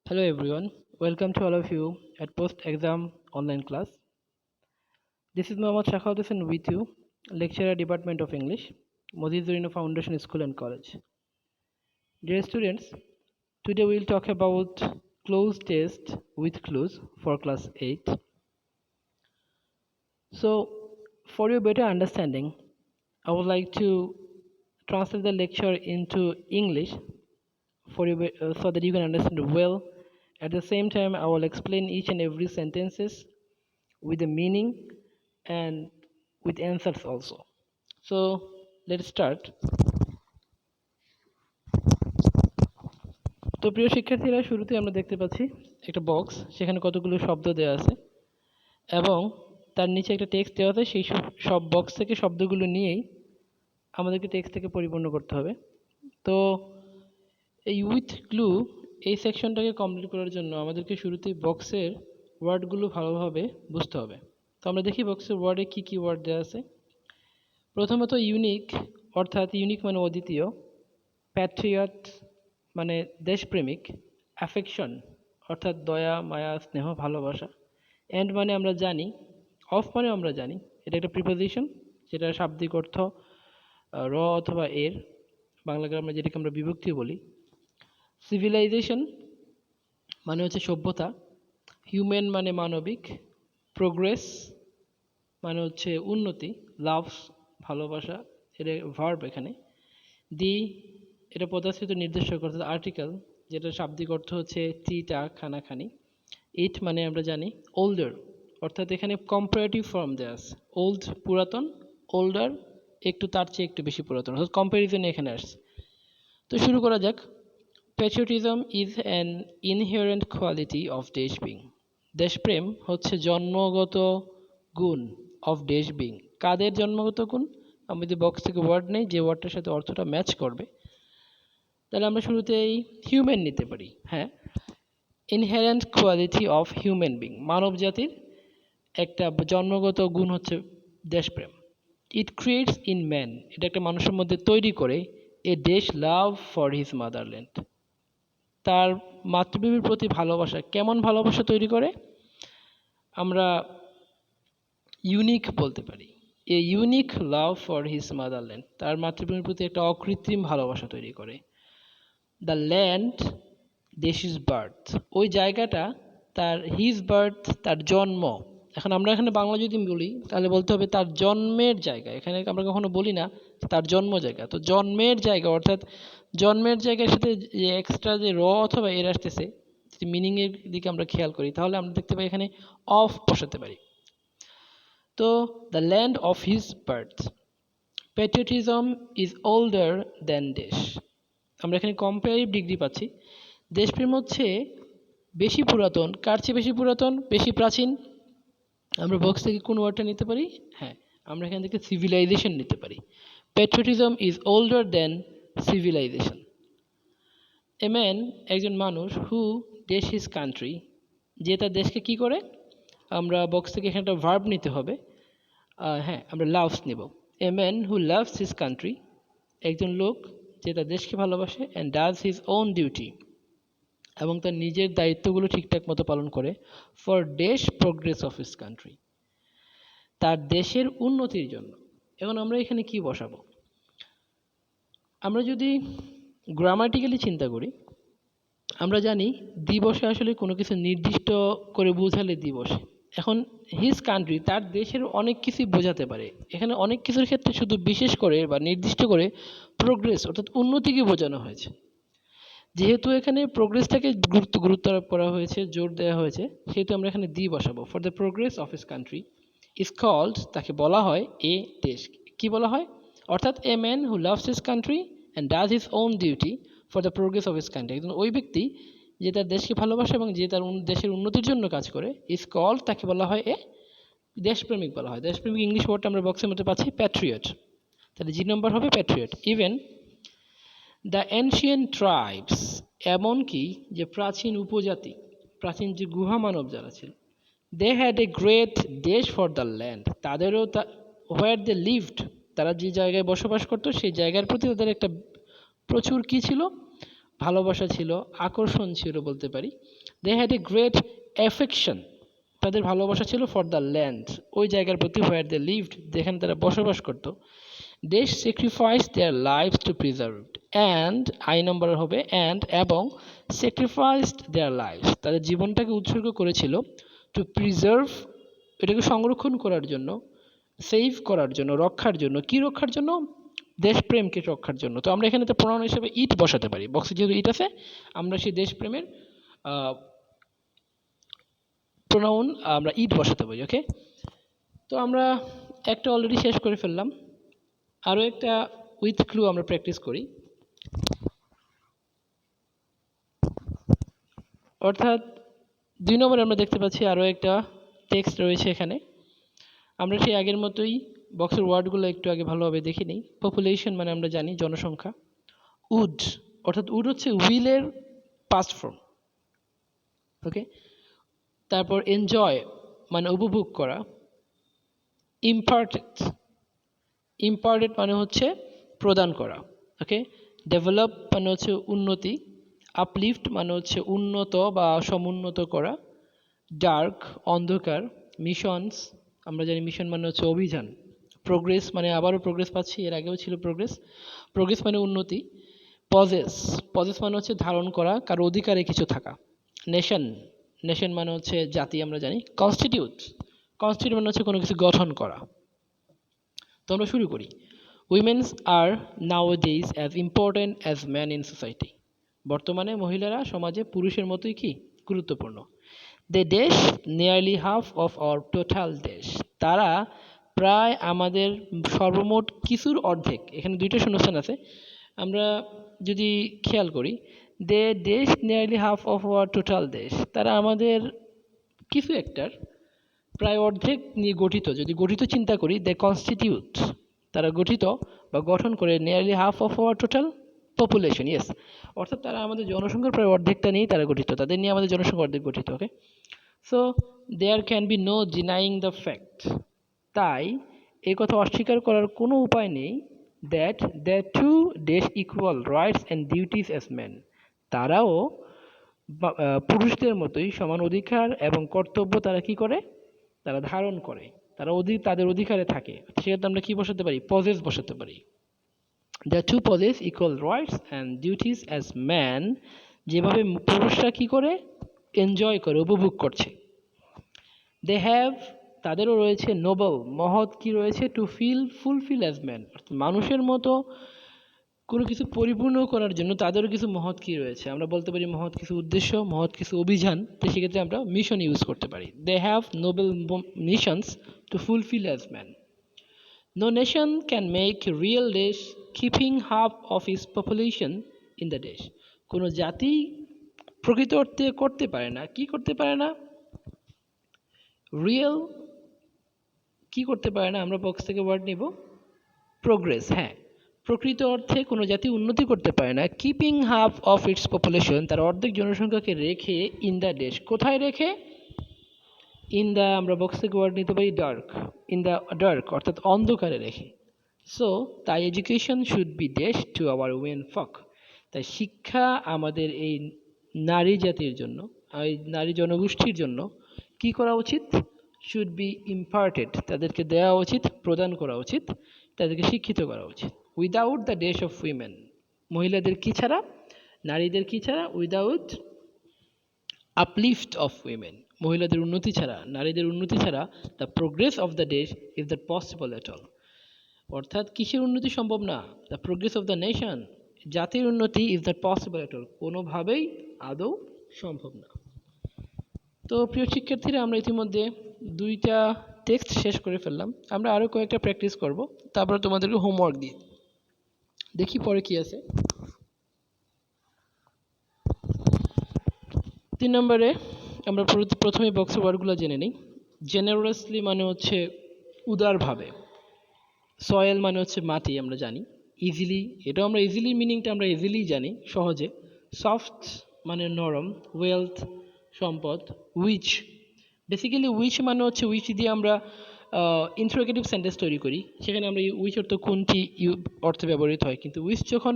Hello everyone, welcome to all of you at post-exam online class. This is Mohammad Shakhaut Hussain with you, lecturer Department of English, Mozizurino Foundation School and College. Dear students, today we'll talk about cloze test with clues for class 8. So, for your better understanding, I would like to translate the lecture into English for you so that you can understand well. At the same time, I will explain each and every sentences with the meaning and with answers also. So let's start. তো প্রিয় শিক্ষার্থীরা, শুরুতে আমরা দেখতে পাচ্ছি একটা box, সেখানে কতগুলো শব্দ দেওয়া আছে এবং তার নিচে একটা টেক্সট দেওয়া আছে। সেই সব বক্স থেকে শব্দগুলো নিয়েই আমাদেরকে টেক্সটটাকে পরিপূর্ণ করতে হবে। তো এই উইথ ক্লু এই সেকশনটাকে কমপ্লিট করার জন্য আমাদেরকে শুরুতেই বক্সের ওয়ার্ডগুলো ভালোভাবে বুঝতে হবে। তো আমরা দেখি বক্সের ওয়ার্ডে কী কী ওয়ার্ড দেওয়া আছে। প্রথমত ইউনিক, অর্থাৎ ইউনিক মানে অদ্বিতীয়। প্যাট্রিয়ট মানে দেশপ্রেমিক। অ্যাফেকশন অর্থাৎ দয়া, মায়া, স্নেহ, ভালোবাসা। অ্যান্ড মানে আমরা জানি। অফ মানে আমরা জানি, এটা একটা প্রিপোজিশন, যেটা শাব্দিক অর্থ র অথবা এর। বাংলা গ্রামে যেটাকে আমরা বিভক্তি বলি। সিভিলাইজেশন মানে হচ্ছে সভ্যতা। হিউম্যান মানে মানবিক। প্রোগ্রেস মানে হচ্ছে উন্নতি। লাভস ভালোবাসা, এটা ভার্ব এখানে। দি এটা পদার্থিত নির্দেশক অর্থাৎ আর্টিকেল, যেটা শাব্দিক অর্থ হচ্ছে টিটা, খানাখানি। ইট মানে আমরা জানি। ওল্ডার অর্থাৎ এখানে কম্পারেটিভ ফর্ম দেওয়া আছে। ওল্ড পুরাতন, ওল্ডার একটু তার চেয়ে একটু বেশি পুরাতন, অর্থাৎ কম্প্যারিজনে এখানে আসছে। তো শুরু করা যাক। Patriotism is an inherent quality of দেশবিং। দেশপ্রেম হচ্ছে জন্মগত গুণ অফ দেশবিং। কাদের জন্মগত গুণ? আমি যদি বক্স থেকে ওয়ার্ড নেই, যে ওয়ার্ডটার সাথে অর্থটা ম্যাচ করবে, তাহলে আমরা শুরুতেই হিউম্যান নিতে পারি। হ্যাঁ, inherent quality of human being, মানব জাতির একটা জন্মগত গুণ হচ্ছে দেশপ্রেম। ইট ক্রিয়েটস ইন ম্যান, এটা একটা মানুষের মধ্যে তৈরি করে এ দেশ লাভ ফর হিজ মাদারল্যান্ড, তার মাতৃভূমির প্রতি ভালোবাসা। কেমন ভালোবাসা তৈরি করে? আমরা ইউনিক বলতে পারি। A unique love for his motherland, তার মাতৃভূমির প্রতি একটা অকৃত্রিম ভালোবাসা তৈরি করে। দ্য ল্যান্ড, দেশ ইজ বার্থ, ওই জায়গাটা তার, হিজ বার্থ তার জন্ম। এখন আমরা এখানে বাংলা যদি বলি তাহলে বলতে হবে তার জন্মের জায়গা। এখানে আমরা কখনো বলি না তার জন্ম জায়গা। তো জন্মের জায়গা অর্থাৎ জন্মের জায়গার সাথে যে এক্সট্রা যে র অথবা এর আসতেছে, যদি মিনিংয়ের দিকে আমরা খেয়াল করি তাহলে আমরা দেখতে পাই এখানে অফ বসাতে পারি। তো the land of his birth. Patriotism is older than দেশ, আমরা এখানে কম্পারেটিভ ডিগ্রি পাচ্ছি। দেশপ্রেম হচ্ছে বেশি পুরাতন। কার চেয়ে বেশি পুরাতন, বেশি প্রাচীন? আমরা বক্স থেকে কোন ওয়ার্ডটা নিতে পারি? হ্যাঁ, আমরা এখান থেকে সিভিলাইজেশন নিতে পারি। Patriotism is older than civilisation. A man, একজন মানুষ, হু দেশ হিজ কান্ট্রি, যে তার দেশকে কি করে? আমরা বক্স থেকে এখানে একটা ভার্ব নিতে হবে। হ্যাঁ, আমরা লাভস নেব। এ man who loves his country, একজন লোক যে তার দেশকে ভালোবাসে। And does his own duty, এবং তার নিজের দায়িত্বগুলো ঠিকঠাক মতো পালন করে। ফর দেশ প্রোগ্রেস অফ হিজ কান্ট্রি, তার দেশের উন্নতির জন্য। এখন আমরা এখানে কি বসাবো? আমরা যদি গ্রামাটিক্যালি চিন্তা করি, আমরা জানি দিবসে আসলে কোনো কিছু নির্দিষ্ট করে বোঝালে দিবসে। এখন হিজ কান্ট্রি, তার দেশের অনেক কিছুই বোঝাতে পারে। এখানে অনেক কিছুর ক্ষেত্রে শুধু বিশেষ করে বা নির্দিষ্ট করে প্রোগ্রেস অর্থাৎ উন্নতিকে বোঝানো হয়েছে। যেহেতু এখানে প্রোগ্রেসটাকে গুরুত্ব করা হয়েছে, জোর দেওয়া হয়েছে, সেহেতু আমরা এখানে দি বসাবো। For the progress of his country is called, তাকে বলা হয় এ দেশ। কি বলা হয়? অর্থাৎ a man who loves his country and does his own duty for the progress of his country, একজন ওই ব্যক্তি যে তার দেশকে ভালোবাসে এবং যে তার দেশের উন্নতির জন্য কাজ করে, ইজ কল্ড, তাকে বলা হয় এ দেশপ্রেমিক বলা হয়। দেশপ্রেমিক ইংলিশ ওয়ার্ডটা আমরা বক্সের মধ্যে পাচ্ছি প্যাট্রিয়ট, তাহলে জি নম্বর হবে Patriot. Even the ancient tribes, এমনকি যে প্রাচীন উপজাতি, প্রাচীন যে গুহা মানব যারা ছিল, দে হ্যাড এ গ্রেট দেশ ফর দ্য ল্যান্ড, তাদেরও হোয়ার দে লিভড, তারা যে জায়গায় বসবাস করতো সেই জায়গার প্রতি তাদের একটা প্রচুর কি ছিল? ভালোবাসা ছিল, আকর্ষণ ছিল বলতে পারি। They had a great affection, তাদের ভালোবাসা ছিল ফর দ্য ল্যান্ড, ওই জায়গার প্রতি, হোয়ার দে লিভড, যেখানে তারা বসবাস করত। They sacrifice their lives to preserve, and I নম্বর হবে অ্যান্ড, এবং স্যাক্রিফাইসড দেয়ার লাইফস, তাদের জীবনটাকে উৎসর্গ করেছিল, টু প্রিজার্ভ, এটাকে সংরক্ষণ করার জন্য, সেভ করার জন্য, রক্ষার জন্য। কি রক্ষার জন্য? দেশপ্রেমকে রক্ষার জন্য। তো আমরা এখানে তো প্রোনাউন হিসেবে ইট বসাতে পারি, বক্সে যেহেতু ইট আছে, আমরা সেই দেশপ্রেমের প্রোনাউন আমরা ইট বসাতে পারি। ওকে, তো আমরা একটা অলরেডি শেষ করে ফেললাম, আরও একটা উইথ ক্লু আমরা প্র্যাকটিস করি। অর্থাৎ 2 নম্বরে আমরা দেখতে পাচ্ছি আরও একটা টেক্সট রয়েছে এখানে। আমরা সেই আগের মতোই বক্সের ওয়ার্ডগুলো একটু আগে ভালোভাবে দেখে নিই। পপুলেশন মানে আমরা জানি জনসংখ্যা। উড, অর্থাৎ উড হচ্ছে উইলের পাস্ট ফর্ম। ওকে, তারপর এনজয় মানে উপভোগ করা। ইম্পার্টেড, ইম্পার্টেড মানে হচ্ছে প্রদান করা। ওকে, ডেভেলপ মানে হচ্ছে উন্নতি। আপলিফট মানে হচ্ছে উন্নত বা সমুন্নত করা। ডার্ক অন্ধকার। মিশনস, আমরা জানি মিশন মানে হচ্ছে অভিযান। প্রোগ্রেস মানে আবারও প্রোগ্রেস পাচ্ছি, এর আগেও ছিল প্রোগ্রেস। প্রোগ্রেস মানে উন্নতি। পজেস, পজেস মানে হচ্ছে ধারণ করা, কারো অধিকারে কিছু থাকা। নেশন, নেশন মানে হচ্ছে জাতি, আমরা জানি। কনস্টিটিউট, কনস্টিটিউট মানে হচ্ছে কোনো কিছু গঠন করা। তো আমরা শুরু করি। Womens are nowadays as important as man in society, বর্তমানে মহিলারা সমাজে পুরুষের মতোই কি গুরুত্বপূর্ণ। They dash nearly half of our total dash, তারা প্রায় আমাদের সর্বমোট কিছুর অর্ধেক। এখানে দুইটা শূন্যস্থান আছে, আমরা যদি খেয়াল করি, they dash nearly half of our total dash, তারা আমাদের কিছু একটার প্রায় অর্ধেক নিয়ে গঠিত। যদি গঠিত চিন্তা করি, দে কনস্টিটিউট, তারা গঠিত বা গঠন করে nearly half of our total population. Yes, অর্থাৎ তারা আমাদের জনসংখ্যার প্রায় অর্ধেকটা নিয়েই তারা গঠিত, তাদের নিয়ে আমাদের জনসংখ্যা অর্ধেক গঠিত। Okay, so there can be no denying the fact, তাই এই কথা অস্বীকার করার কোনো উপায় নেই, that the too dash equal rights and duties as men, তারাও পুরুষদের মতোই সমান অধিকার এবং কর্তব্য তারা কি করে, তারা ধারণ করে, তারা তাদের অধিকারে থাকে। সেক্ষেত্রে আমরা কি বসাতে পারি? পজেস বসাতে পারি। The two possess equal rights and duties as man, যেভাবে পুরুষরা কি করে, এনজয় করে, উপভোগ করছে। দে হ্যাভ, তাদেরও রয়েছে নোবেল, মহৎ কি রয়েছে, টু ফুলফিল অ্যাজ ম্যান, মানুষের মতো কোনো কিছু পরিপূর্ণ করার জন্য তাদেরও কিছু মহৎ কি রয়েছে। আমরা বলতে পারি মহৎ কিছু উদ্দেশ্য, মহৎ কিছু অভিযান। তো সেক্ষেত্রে আমরা মিশন ইউজ করতে পারি। They have noble missions to fulfil as man. No nation can make real দেশ keeping half of is population in the দেশ, কোনো জাতি প্রকৃত অর্থে করতে পারে না, কি করতে পারে না, রিয়েল কি করতে পারে না, আমরা বক্স থেকে ওয়ার্ড নিব প্রোগ্রেস। হ্যাঁ, প্রকৃত অর্থে কোনো জাতি উন্নতি করতে পারে না, keeping half of its population, তার অর্ধেক জনসংখ্যাকে রেখে, ইন দ্য দেশ, কোথায় রেখে, ইন দ্য, আমরা বক্স থেকে ওয়ার্ড নিতে পারি ডার্ক, ইন দ্য ডার্ক অর্থাৎ অন্ধকারে রেখে। সো তাই এডুকেশন শুড বি দেশ টু আওয়ার উমেন ফক, তাই শিক্ষা আমাদের এই নারী জাতির জন্য, এই নারী জনগোষ্ঠীর জন্য কি করা উচিত, শুড বি ইম্পার্টেড, তাদেরকে দেওয়া উচিত, প্রদান করা উচিত, তাদেরকে শিক্ষিত করা উচিত। Without the dash of women, মহিলাদের কি ছাড়া, নারীদের কি ছাড়া, উইদাউট আপলিফট অফ উইমেন, মহিলাদের উন্নতি ছাড়া, নারীদের উন্নতি ছাড়া, দ্য প্রোগ্রেস অফ দ্য দেশ is that possible at all, অর্থাৎ কিসের উন্নতি সম্ভব না, the progress of the nation, জাতির উন্নতি is that possible at all, কোনোভাবেই আদৌ সম্ভব না। তো প্রিয় শিক্ষার্থীরা, আমরা ইতিমধ্যে 2টা টেক্সট শেষ করে ফেললাম, আমরা আরও কয়েকটা প্র্যাকটিস করব, তারপরে তোমাদেরকে হোমওয়ার্ক দিই, দেখি পরে কি আছে। 3 নম্বরে আমরা প্রথমে বক্সের ওয়ার্ডগুলো জেনে নিই। জেনারেসলি মানে হচ্ছে উদারভাবে। সয়েল মানে হচ্ছে মাটি, আমরা জানি। ইজিলি, এটাও আমরা ইজিলি, মিনিংটা আমরা ইজিলি জানি, সহজে। সফট মানে নরম। ওয়েলথ সম্পদ। উইচ, বেসিক্যালি উইচ মানে হচ্ছে, উইচ দিয়ে আমরা ইন্টারোগেটিভ সেন্টেন্স তৈরি করি, সেখানে আমরা উইচ অর্থ কোনটি অর্থে ব্যবহৃত হয়, কিন্তু উইচ যখন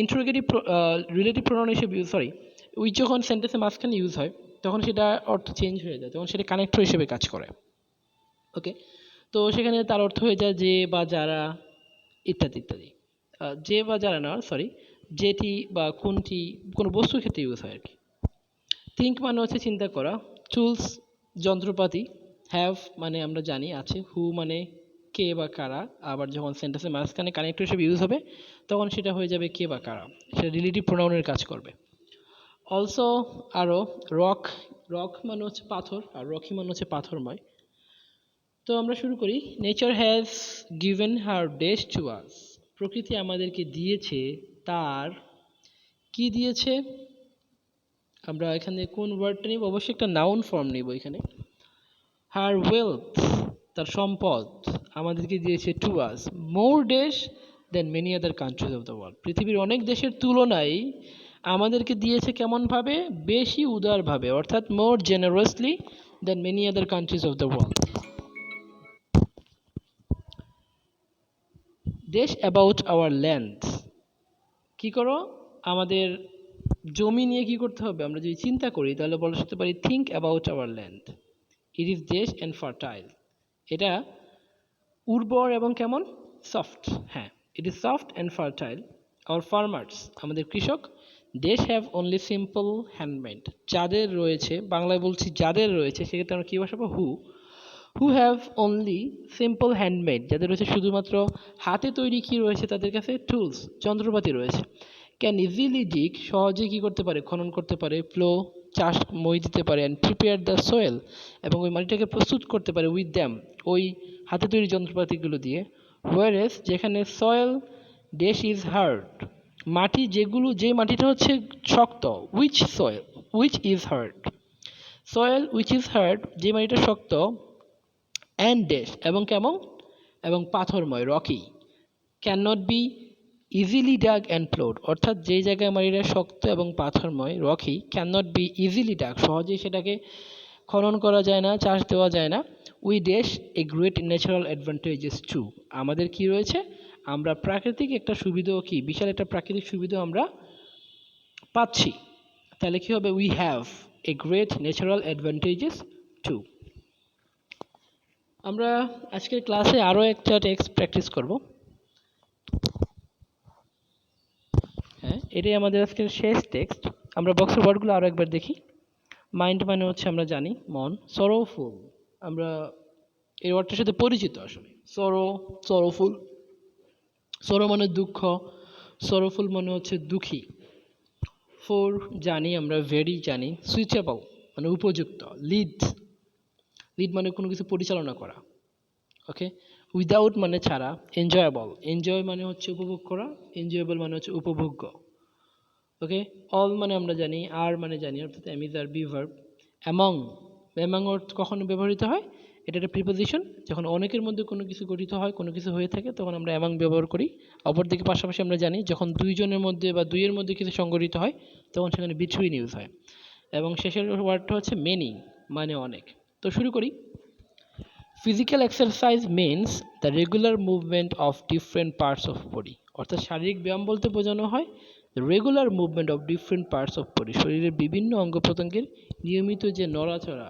ইন্টারোগেটিভ রিলেটিভ প্রোনাউন হিসেবে উইচ যখন সেন্টেন্সের মাঝখানে ইউজ হয় তখন সেটা অর্থ চেঞ্জ হয়ে যায়, তখন সেটা কানেক্টর হিসেবে কাজ করে। ওকে, তো সেখানে তার অর্থ হয়ে যায় যে বা যারা ইত্যাদি ইত্যাদি। যে বা যারা না, যেটি বা কোনটি কোনো বস্তুর ক্ষেত্রে ইউজ হয় আর কি। থিঙ্ক মানে হচ্ছে চিন্তা করা, টুলস যন্ত্রপাতি, হ্যাভ মানে আমরা জানি আছে, হু মানে কে বা কারা, আবার যখন সেন্টেন্সের মাঝখানে কানেক্টর হিসেবে ইউজ হবে তখন সেটা হয়ে যাবে কে বা কারা, সেটা রিলেটিভ প্রোনাউনের কাজ করবে। অলসো আরও রক, রক মানে হচ্ছে পাথর, আর রকি মানে হচ্ছে পাথরময়। তো আমরা শুরু করি। Nature has given her dash to us, প্রকৃতি আমাদেরকে দিয়েছে তার, কি দিয়েছে, আমরা এখানে কোন ওয়ার্ডটা নিব, অবশ্যই একটা নাউন ফর্ম নিব এখানে। হার ওয়েলথ, তার সম্পদ আমাদেরকে দিয়েছে to us more dash than many other countries of the world, পৃথিবীর অনেক দেশের তুলনায় আমাদেরকে দিয়েছে কেমনভাবে, বেশি উদারভাবে, অর্থাৎ more generously than many other countries of the world. দেশ অ্যাবাউট আওয়ার ল্যান্ড, কি করো, আমাদের জমি নিয়ে কি করতে হবে, আমরা যদি চিন্তা করি তাহলে বলতে পারি think about our land, it is dash and fertile, এটা উর্বর এবং কেমন, সফট, হ্যাঁ it is soft and fertile. Our farmers, আমাদের কৃষক, দেশ হ্যাভ অনলি সিম্পল হ্যান্ডমেড, যাদের রয়েছে, বাংলায় বলছি যাদের রয়েছে, সেক্ষেত্রে আমরা কী বসাবো, who have only simple handmade, যাদের রয়েছে শুধুমাত্র হাতে তৈরি কি রয়েছে তাদের কাছে, টুলস যন্ত্রপাতি রয়েছে। ক্যান ইজিলি ডিগ, সহজে কি করতে পারে, খনন করতে পারে, ফ্লো চাষ মই দিতে পারে, অ্যান্ড প্রিপেয়ার দ্য সোয়েল, এবং ওই মাটিটাকে প্রস্তুত করতে পারে, উইথ দ্যাম, ওই হাতে তৈরি যন্ত্রপাতিগুলো দিয়ে। হোয়ারেস, যেখানে সয়েল ড্যাশ ইজ হার্ড, মাটি যেগুলো, যে মাটিটা হচ্ছে শক্ত, which is hard, soil which is hard, যে মাটিটা শক্ত, অ্যান্ড ড্যাশ এবং কেমন, এবং পাথরময়, rocky, can not be easily dug and ploughed, অর্থাৎ যে জায়গায় মাটিটা শক্ত এবং পাথরময়, rocky, can not be easily dug, সহজেই সেটাকে খনন করা যায় না, চাষ দেওয়া যায় না। We dash a great natural advantages too, আমাদের কি রয়েছে, আমরা প্রাকৃতিক একটা সুবিধাও, কি বিশাল একটা প্রাকৃতিক সুবিধা আমরা পাচ্ছি। তাহলে কি হবে, we have a great natural advantages too. আমরা আজকের ক্লাসে আরও একটা টেক্সট প্র্যাকটিস করব। হ্যাঁ, এটাই আমাদের আজকের শেষ টেক্সট। আমরা বক্সের ওয়ার্ডগুলো আরও একবার দেখি। মাইন্ড মানে হচ্ছে আমরা জানি মন, সরোফুল আমরা এই ওয়ার্ডটার সাথে পরিচিত আসলে, সরোফুল, সরো মানে দুঃখ, সরোফুল মানে হচ্ছে দুঃখী। ফোর জানি আমরা, ভেরি জানি, সুইচেবল মানে উপযুক্ত, লিড মানে কোনো কিছু পরিচালনা করা, ওকে। উইদাউট মানে ছাড়া, এনজয়েবল, এনজয় মানে হচ্ছে উপভোগ করা, এনজয়েবল মানে হচ্ছে উপভোগ্য, ওকে। অল মানে আমরা জানি, আর মানে জানি, অর্থাৎ am is are be verb. Among, among অর্থ কখন ব্যবহৃত হয়, এটা একটা প্রিপোজিশন, যখন অনেকের মধ্যে কোনো কিছু গঠিত হয়, কোনো কিছু হয়ে থাকে, তখন আমরা অ্যামং ব্যবহার করি। অপরদিকে পাশাপাশি আমরা জানি যখন দুইজনের মধ্যে বা দুইয়ের মধ্যে কিছু সংগঠিত হয় তখন সেখানে বিটুইন ইউজ হয়। এবং শেষের ওয়ার্ডটা হচ্ছে মেনি মানে অনেক। তো শুরু করি। Physical exercise means the regular movement of different parts of body, অর্থাৎ শারীরিক ব্যায়াম বলতে বোঝানো হয় regular movement of different parts of body, শরীরের বিভিন্ন অঙ্গ প্রত্যঙ্গের নিয়মিত যে নড়াচড়া,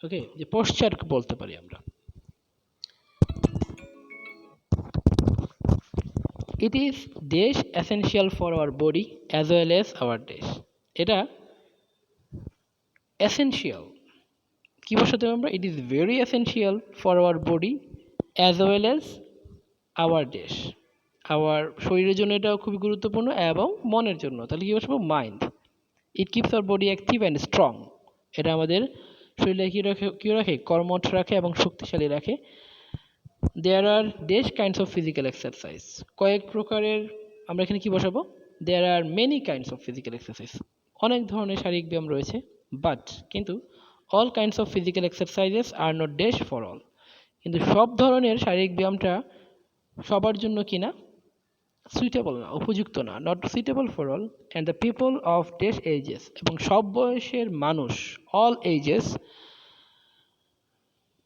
ওকে, যে পশ্চার বলতে পারি আমরা। It is dash essential for our body as well as our dash, এটা এসেনশিয়াল, কি বসাতে হবে আমরা, it is very essential for our body as well as our dash, our শরীরের জন্য এটাও খুবই গুরুত্বপূর্ণ এবং মনের জন্য, তাহলে কি বসবো, mind. It keeps our body active and strong, এটা আমাদের শরীরে কী রাখে, কর্মঠ রাখে এবং শক্তিশালী রাখে। There are dash kinds of physical exercise, কয়েক প্রকারের, আমরা এখানে কি বসাবো, there are many kinds of physical exercise, অনেক ধরনের শারীরিক ব্যায়াম রয়েছে, বাট কিন্তু all kinds of physical exercises are not dash for all, কিন্তু সব ধরনের শারীরিক ব্যায়ামটা সবার জন্য কিনা সুইটেবল না, উপযুক্ত না, not suitable for all, and the people of dash ages, এবং সব বয়সের মানুষ, all ages,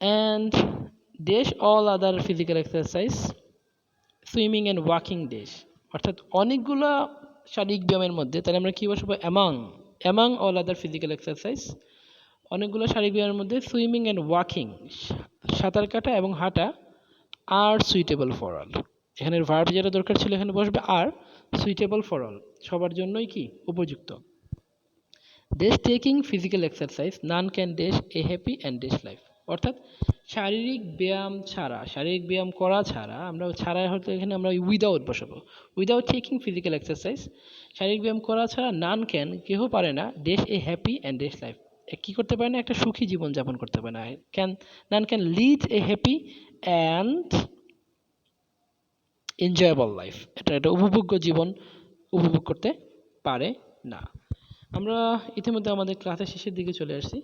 and dash all other physical exercise, swimming and walking dash, অর্থাৎ অনেকগুলা শারীরিক ব্যায়ামের মধ্যে তাহলে আমরা কি বসাবো among all other physical exercise, অনেকগুলো শারীরিক ব্যায়ামের মধ্যে সুইমিং অ্যান্ড ওয়াকিং, সাঁতার কাটা এবং হাঁটা আর সুইটেবল ফর অল। এখানে ভার্ব যেটা দরকার ছিল এখানে বসবে আর, সুইটেবল ফর অল সবার জন্যই কি উপযুক্ত। Dash taking physical exercise none can dash a happy and dash life. অর্থাৎ শারীরিক ব্যায়াম করা ছাড়া হয়তো এখানে আমরা উইদাউট বসাবো, উইদাউট টেকিং ফিজিক্যাল এক্সারসাইজ, শারীরিক ব্যায়াম করা ছাড়া নান ক্যান কেহ পারে না dash a happy and dash life, কি করতে পারে না একটা সুখী জীবন যাপন করতে পারে না। None can lead a happy and enjoyable life, এটা উপভোগ্য জীবন উপভোগ করতে পারে না। আমরা ইতিমধ্যে আমাদের ক্লাসের শেষের দিকে চলে আসছি।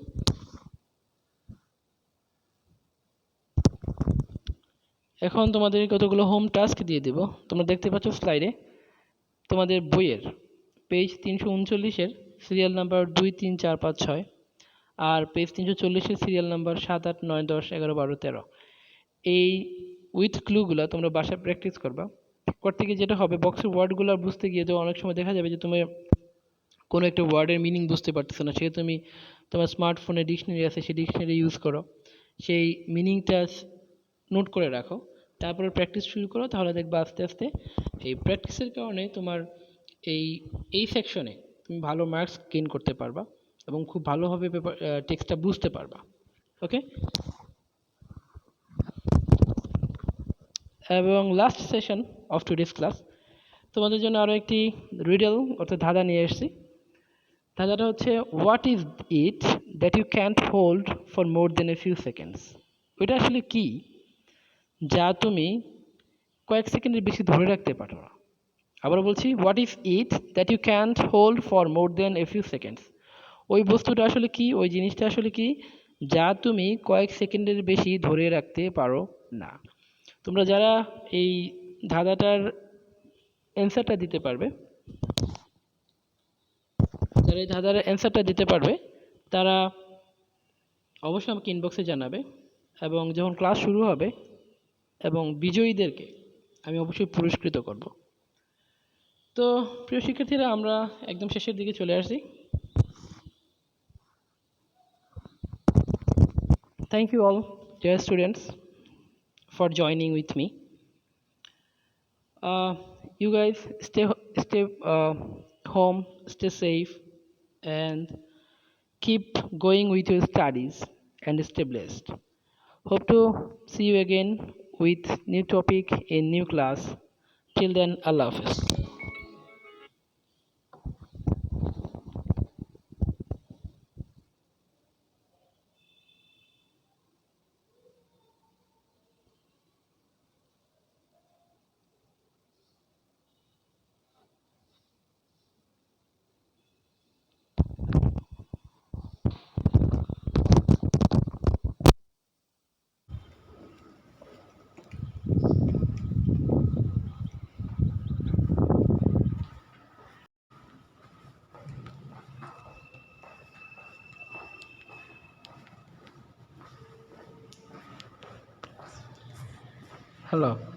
এখন তোমাদের কতগুলো হোম টাস্ক দিয়ে দেব। তোমরা দেখতে পাচ্ছ স্লাইডে তোমাদের বইয়ের পেজ 339-এর সিরিয়াল নাম্বার 2, 3, 4, 5, 6 আর পেজ 340-এর সিরিয়াল নাম্বার 7, 8, 9, 10, 11, 12, 13। এই উইথ ক্লুগুলো তোমরা বাসায় প্র্যাকটিস করতে গিয়ে যেটা হবে, বক্সের ওয়ার্ডগুলো বুঝতে গিয়ে তো অনেক সময় দেখা যাবে যে তুমি কোনো একটা ওয়ার্ডের মিনিং বুঝতে পারতেছো না, সে তুমি তোমার স্মার্টফোনে ডিকশনারি আছে সেই ডিকশনারি ইউজ করো, সেই মিনিংটা নোট করে রাখো, তারপরে প্র্যাকটিস শুরু করো, তাহলে দেখবে আস্তে আস্তে এই প্র্যাকটিসের কারণে তোমার এই সেকশনে তুমি ভালো মার্কস গেইন করতে পারবা এবং খুব ভালোভাবে টেক্সটটা বুঝতে পারবা। ওকে, এবং last session of today's class তোমাদের জন্য আরও একটি রিডল অর্থাৎ ধাঁধা নিয়ে এসেছি। ধাঁধাটা হচ্ছে, what is it that you can't hold for more than a few seconds. ওইটা আসলে কি যা তুমি কয়েক সেকেন্ডের বেশি ধরে রাখতে পারো না। আবার বলছি, what is it that you can't hold for more than a few seconds. ওই বস্তুটা আসলে কি, ওই জিনিসটা আসলে কি যা তুমি কয়েক সেকেন্ডের বেশি ধরে রাখতে পারো না। তোমরা যারা এই ধাঁধাটার অ্যান্সারটা দিতে পারবে, যারা এই ধাঁধার অ্যান্সারটা দিতে পারবে তারা অবশ্যই আমাকে ইনবক্সে জানাবে, এবং যখন ক্লাস শুরু হবে এবং বিজয়ীদেরকে আমি অবশ্যই পুরস্কৃত করব। তো প্রিয় শিক্ষার্থীরা, আমরা একদম শেষের দিকে চলে আসছি। Thank you all, dear students, for joining with me. You guys stay home, stay safe, and keep going with your studies and stay blessed. Hope to see you again with new topic in new class. Till then, Allah Hafiz. Hello.